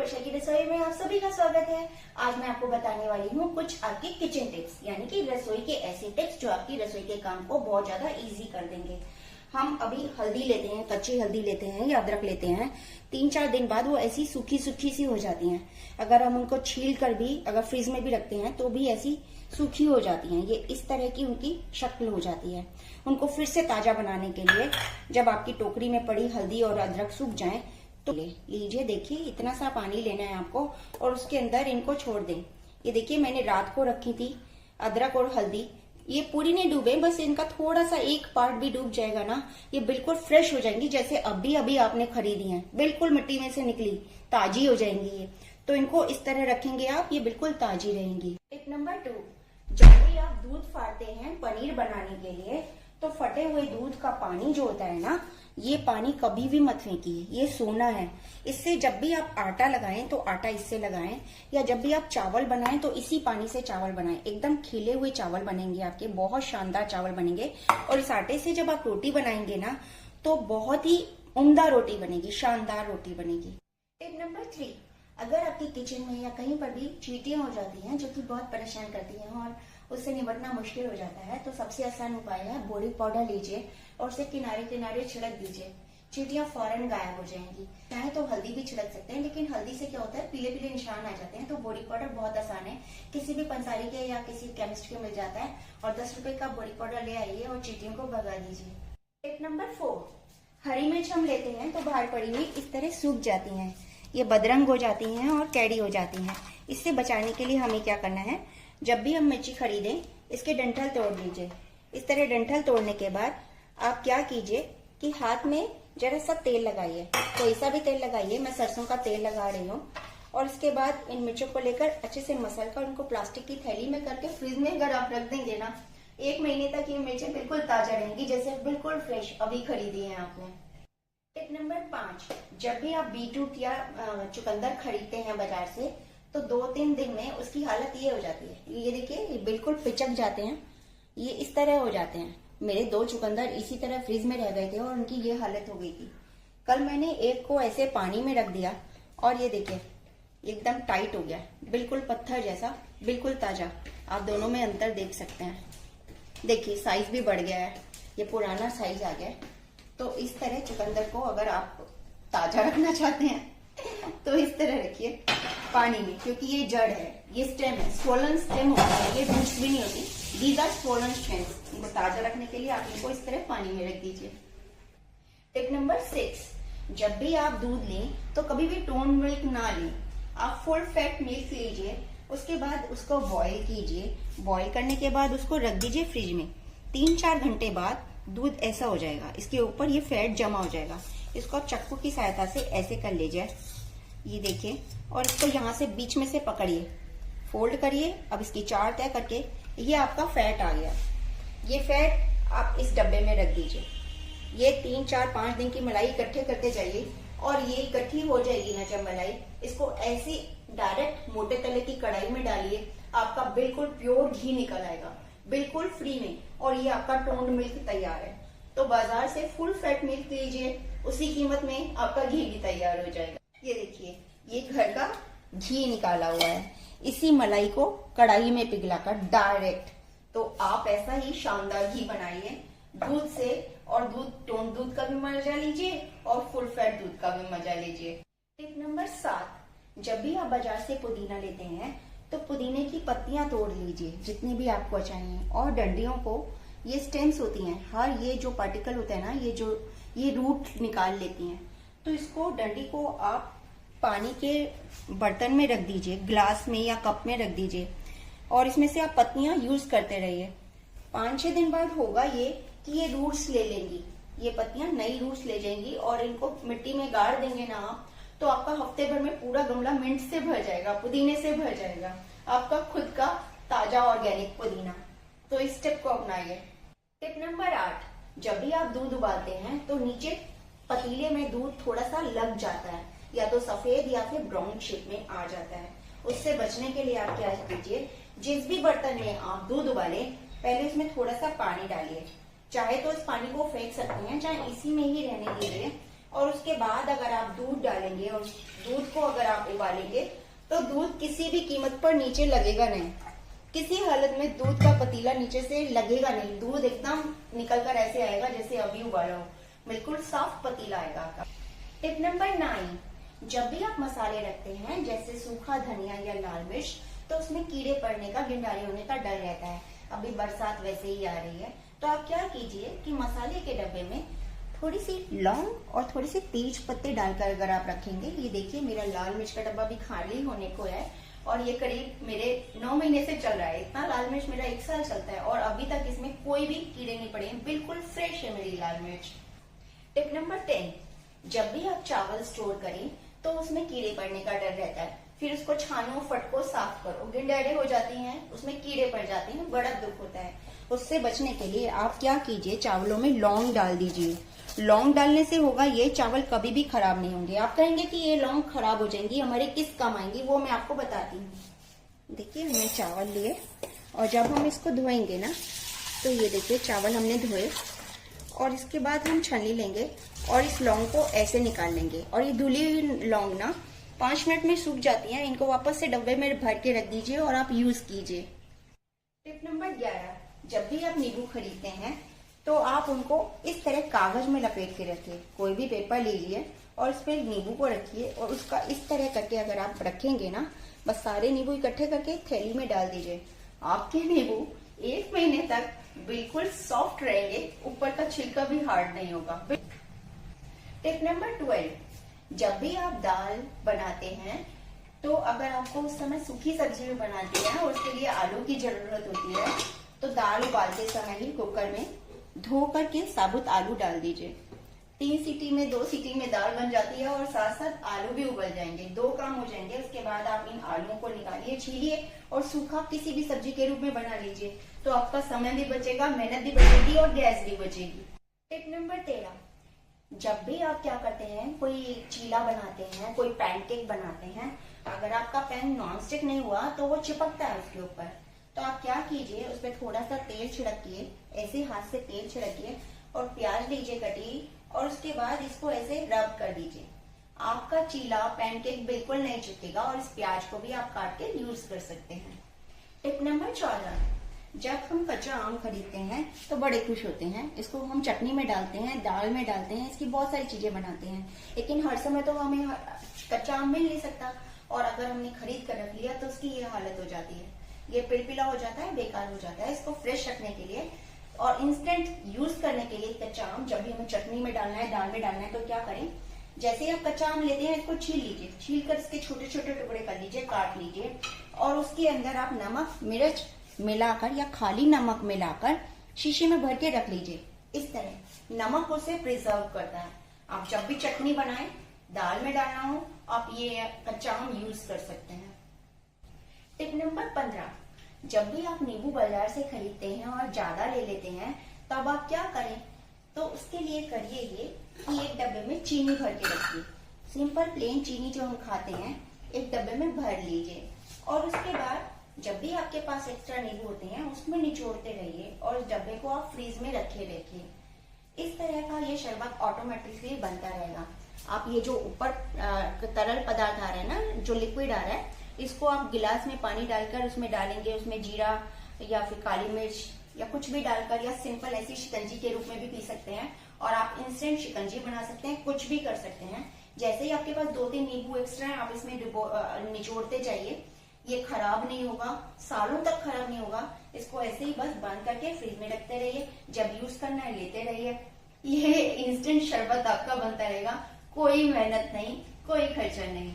वर्षा की रसोई में आप सभी का स्वागत है। आज मैं आपको बताने वाली हूँ कुछ आपके किचन टिप्स, यानी कि रसोई के ऐसे टिप्स जो आपकी रसोई के काम को बहुत ज्यादा इजी कर देंगे। हम अभी हल्दी लेते हैं, कच्ची हल्दी लेते हैं या अदरक लेते हैं, 3-4 दिन बाद वो ऐसी सूखी सूखी सी हो जाती हैं। अगर हम उनको छील कर भी अगर फ्रिज में भी रखते हैं तो भी ऐसी सूखी हो जाती हैं। ये इस तरह की उनकी शक्ल हो जाती है। उनको फिर से ताजा बनाने के लिए जब आपकी टोकरी में पड़ी हल्दी और अदरक सूख जाए तो लीजिए, देखिए इतना सा पानी लेना है आपको और उसके अंदर इनको छोड़ दें। ये देखिए मैंने रात को रखी थी अदरक और हल्दी, ये पूरी नहीं डूबे, बस इनका थोड़ा सा एक पार्ट भी डूब जाएगा ना, ये बिल्कुल फ्रेश हो जाएंगी, जैसे अभी अभी आपने खरीदी हैं, बिल्कुल मिट्टी में से निकली, ताजी हो जाएंगी ये। तो इनको इस तरह रखेंगे आप, ये बिल्कुल ताजी रहेंगी। टिप नंबर 2, जब भी आप दूध फाड़ते हैं पनीर बनाने के लिए तो फटे हुए दूध का पानी जो होता है ना, ये पानी कभी भी मत फेंकिए, ये सोना है। इससे जब भी आप आटा लगाएं तो आटा इससे लगाएं, या जब भी आप चावल बनाएं तो इसी पानी से चावल बनाएं। एकदम खिले हुए चावल बनेंगे आपके, बहुत शानदार चावल बनेंगे। और इस आटे से जब आप रोटी बनाएंगे ना तो बहुत ही उम्दा रोटी बनेगी, शानदार रोटी बनेगी। टिप नंबर 3, अगर आपकी किचन में या कहीं पर भी चींटियां हो जाती हैं जो कि बहुत परेशान करती हैं और उससे निपटना मुश्किल हो जाता है, तो सबसे आसान उपाय है बॉडी पाउडर लीजिए और उसे किनारे किनारे छिड़क दीजिए। चींटियां फौरन गायब हो जाएंगी। चाहे तो हल्दी भी छिड़क सकते हैं, लेकिन हल्दी से क्या होता है, पीले पीले निशान आ जाते हैं। तो बॉडी पाउडर बहुत आसान है, किसी भी पंसारी के या किसी केमिस्ट के मिल जाता है, और 10 रुपए का बॉडी पाउडर ले आइए और चींटियों को भगा दीजिए। टिप नंबर 4, हरी मिर्च हम लेते हैं तो बाहर पड़ी हुई इस तरह सूख जाती है, ये बदरंग हो जाती हैं और कैडी हो जाती हैं। इससे बचाने के लिए हमें क्या करना है, जब भी हम मिर्ची खरीदें इसके डंठल तोड़ लीजिए। इस तरह डंठल तोड़ने के बाद आप क्या कीजिए कि हाथ में जरा सा तेल लगाइए, कोई सा भी तेल लगाइए, मैं सरसों का तेल लगा रही हूँ। और इसके बाद इन मिर्चों को लेकर अच्छे से मसल कर उनको प्लास्टिक की थैली में करके फ्रिज में अगर आप रख देंगे ना, 1 महीने तक ये मिर्चें बिल्कुल ताजा रहेंगी, जैसे बिल्कुल फ्रेश अभी खरीदी है आपने। टिप नंबर 5, जब भी आप बीटरूट या चुकंदर खरीदते हैं बाजार से तो 2-3 दिन में उसकी हालत ये हो जाती है, ये देखिए ये बिल्कुल पिचक जाते हैं, ये इस तरह हो जाते हैं। मेरे 2 चुकंदर इसी तरह फ्रिज में रह गए थे और उनकी ये हालत हो गई थी। कल मैंने एक को ऐसे पानी में रख दिया और ये देखिए एकदम टाइट हो गया, बिल्कुल पत्थर जैसा, बिल्कुल ताजा। आप दोनों में अंतर देख सकते हैं, देखिए साइज भी बढ़ गया है, ये पुराना साइज आ गया है। तो इस तरह चुकंदर को अगर आप ताजा रखना चाहते हैं तो इस तरह रखिए पानी में, क्योंकि ये जड़ है, ये स्टेम है, स्वोलन स्टेम होता है, ये रूट्स भी नहीं होती, दीज आर स्वोलन स्टेम्स। इनको ताजा रखने के लिए आप इनको इस तरह पानी में रख दीजिए। टिप नंबर 6, जब भी आप दूध लें तो कभी भी टोन मिल्क ना लें, आप फुल फैट मिल्क लीजिए। उसके बाद उसको बॉईल कीजिए, बॉईल करने के बाद उसको रख दीजिए फ्रिज में। 3-4 घंटे बाद दूध ऐसा हो जाएगा, इसके ऊपर ये फैट जमा हो जाएगा। इसको आप चक्कू की सहायता से ऐसे कर लीजिए, ये देखिए, और इसको यहाँ से बीच में से पकड़िए, फोल्ड करिए। अब इसकी 4 तय करके ये आपका फैट आ गया। ये फैट आप इस डब्बे में रख दीजिए। ये 3-4-5 दिन की मलाई इकट्ठे करते जाइए और ये इकट्ठी हो जाएगी ना जब मलाई, इसको ऐसी डायरेक्ट मोटे तले की कढ़ाई में डालिए, आपका बिल्कुल प्योर घी निकल आएगा, बिल्कुल फ्री में, और ये आपका टोन्ड मिल्क तैयार है। तो बाजार से फुल फैट मिल्क लीजिए, उसी कीमत में आपका घी भी तैयार हो जाएगा। ये देखिए ये घर का घी निकाला हुआ है, इसी मलाई को कढ़ाई में पिघलाकर डायरेक्ट। तो आप ऐसा ही शानदार घी बनाइए दूध से, और टोन दूध का भी मजा लीजिए और फुल फैट दूध का भी मजा लीजिए। टिप नंबर 7, जब भी आप बाजार से पुदीना लेते हैं तो पुदीने की पत्तियां तोड़ लीजिए, जितनी भी आपको चाहिए, और डंडियों को, ये स्टेम्स होती हैं, हर ये जो पार्टिकल होता है ना, ये रूट निकाल लेती हैं। तो इसको, डंडी को आप पानी के बर्तन में रख दीजिए, ग्लास में या कप में रख दीजिए, और इसमें से आप पत्तियां यूज करते रहिए। 5-6 दिन बाद होगा ये कि ये रूट्स ले लेंगी, ये पत्तियां नई रूट्स ले जाएंगी, और इनको मिट्टी में गाड़ देंगे ना आप, तो आपका हफ्ते भर में पूरा गमला मिंट से भर जाएगा, पुदीने से भर जाएगा, आपका खुद का ताजा ऑर्गेनिक पुदीना। तो इस टिप को अपनाइए। टिप नंबर 8, जब भी आप दूध उबालते हैं तो नीचे पतीले में दूध थोड़ा सा लग जाता है, या तो सफेद या फिर ब्राउन शेप में आ जाता है। उससे बचने के लिए आप क्या कीजिए, जिस भी बर्तन में आप दूध उबालें पहले उसमें थोड़ा सा पानी डालिए, चाहे तो इस पानी को फेंक सकते हैं, चाहे इसी में ही रहने दीजिए, और उसके बाद अगर आप दूध डालेंगे और दूध को अगर आप उबालेंगे तो दूध किसी भी कीमत पर नीचे लगेगा नहीं। किसी हालत में दूध का पतीला नीचे से लगेगा नहीं। दूध एकदम निकल कर ऐसे आएगा जैसे अभी उबाला हो, बिल्कुल साफ पतीला आएगा आपका। टिप नंबर 9, जब भी आप मसाले रखते हैं जैसे सूखा धनिया या लाल मिर्च, तो उसमें कीड़े पड़ने का, गिरदारी होने का डर रहता है। अभी बरसात वैसे ही आ रही है, तो आप क्या कीजिए कि मसाले के डब्बे में थोड़ी सी लौंग और थोड़ी सी तेज पत्ते डालकर अगर आप रखेंगे, ये देखिए मेरा लाल मिर्च का डब्बा भी खाली होने को है और ये करीब मेरे 9 महीने से चल रहा है। इतना लाल मिर्च मेरा 1 साल चलता है और अभी तक इसमें कोई भी कीड़े नहीं पड़े हैं, बिल्कुल फ्रेश है मेरी लाल मिर्च। टिप नंबर 10, जब भी आप चावल स्टोर करें तो उसमें कीड़े पड़ने का डर रहता है। फिर उसको छानो, फटको, साफ करो, गिरदारे हो जाती हैं, उसमें कीड़े पड़ जाते हैं, बड़ा दुख होता है। उससे बचने के लिए आप क्या कीजिए, चावलों में लौंग डाल दीजिए। लौंग डालने से होगा ये, चावल कभी भी खराब नहीं होंगे। आप कहेंगे कि ये लौंग खराब हो जाएंगी, हमारे किस काम आएंगी, वो मैं आपको बताती हूँ। देखिए हमने चावल लिए और जब हम इसको धोएंगे ना, तो ये देखिए चावल हमने धोए और इसके बाद हम छलनी लेंगे और इस लौंग को ऐसे निकाल लेंगे। और ये धुली हुई लौंग ना 5 मिनट में सूख जाती है। इनको वापस से डब्बे में भर के रख दीजिए और आप यूज कीजिए। टिप नंबर 11, जब भी आप नींबू खरीदते हैं तो आप उनको इस तरह कागज में लपेट के रखिए। कोई भी पेपर लीजिए और उस पर नींबू को रखिए और उसका इस तरह करके अगर आप रखेंगे ना, बस सारे नींबू इकट्ठे करके थैली में डाल दीजिए। आपके नींबू 1 महीने तक बिल्कुल सॉफ्ट रहेंगे, ऊपर का छिलका भी हार्ड नहीं होगा। टिप नंबर 12, जब भी आप दाल बनाते हैं तो अगर आपको उस समय सूखी सब्जी भी बनाती है और उसके लिए आलू की जरूरत होती है, तो दाल उबालते समय ही कुकर में धो करके साबुत आलू डाल दीजिए। 3 सीटी में, 2 सीटी में दाल बन जाती है और साथ साथ आलू भी उबल जाएंगे। 2 काम हो जाएंगे। उसके बाद आप इन आलूओं को निकालिए, छीलिए और सूखा किसी भी सब्जी के रूप में बना लीजिए। तो आपका समय भी बचेगा, मेहनत भी बचेगी और गैस भी बचेगी। टिप नंबर 13, जब भी आप क्या करते हैं, कोई चीला बनाते हैं, कोई पैनकेक बनाते हैं, अगर आपका पैन नॉनस्टिक नहीं हुआ तो वो चिपकता है उसके ऊपर। तो आप क्या कीजिए, उस पर थोड़ा सा तेल छिड़किए, ऐसे हाथ से तेल छिड़किए और प्याज लीजिए कटी और उसके बाद इसको ऐसे रब कर दीजिए। आपका चीला, पैनकेक बिल्कुल नहीं चिपकेगा और इस प्याज को भी आप काट के यूज कर सकते हैं। टिप नंबर 14, जब हम कच्चा आम खरीदते हैं तो बड़े खुश होते हैं। इसको हम चटनी में डालते हैं, दाल में डालते हैं, इसकी बहुत सारी चीजें बनाते हैं। लेकिन हर समय तो हमें कच्चा आम मिल नहीं सकता और अगर हमने खरीद कर रख लिया तो उसकी ये हालत हो जाती है, ये पिलपिला हो जाता है, बेकार हो जाता है। इसको फ्रेश रखने के लिए और इंस्टेंट यूज करने के लिए कच्चा आम जब भी हमें चटनी में डालना है, दाल में डालना है, तो क्या करें, जैसे ही आप कच्चा आम लेते हैं इसको छील लीजिए, छील कर इसके छोटे छोटे टुकड़े कर लीजिए, काट लीजिए और उसके अंदर आप नमक मिर्च मिलाकर या खाली नमक मिलाकर शीशे में भर के रख लीजिए। इस तरह नमक उसे प्रिजर्व करता है। आप जब भी चटनी बनाएं, दाल में डालना हो, आप ये कच्चा आम यूज कर सकते हैं। टिप नंबर 15, जब भी आप नींबू बाजार से खरीदते हैं और ज्यादा ले लेते हैं, तब आप क्या करें, तो उसके लिए करिए ये कि एक डब्बे में चीनी भर के रखिए। सिंपल प्लेन चीनी जो हम खाते हैं एक डब्बे में भर लीजिए और उसके बाद जब भी आपके पास एक्स्ट्रा नींबू होते हैं उसमें निचोड़ते रहिए और उस डब्बे को आप फ्रीज में रखे रखिए। इस तरह का ये शरबत ऑटोमेटिकली बनता रहेगा। आप ये जो ऊपर तरल पदार्थ आ रहा है ना, जो लिक्विड आ रहा है, इसको आप गिलास में पानी डालकर उसमें डालेंगे, उसमें जीरा या फिर काली मिर्च या कुछ भी डालकर या सिंपल ऐसी शिकंजी के रूप में भी पी सकते हैं और आप इंस्टेंट शिकंजी बना सकते हैं, कुछ भी कर सकते हैं। जैसे ही आपके पास 2-3 नींबू एक्स्ट्रा है, आप इसमें निचोड़ते जाइए, ये खराब नहीं होगा, सालों तक खराब नहीं होगा। इसको ऐसे ही बस बंद करके फ्रिज में रखते रहिए, जब यूज करना है लेते रहिए। ये इंस्टेंट शरबत आपका बनता रहेगा, कोई मेहनत नहीं, कोई खर्चा नहीं।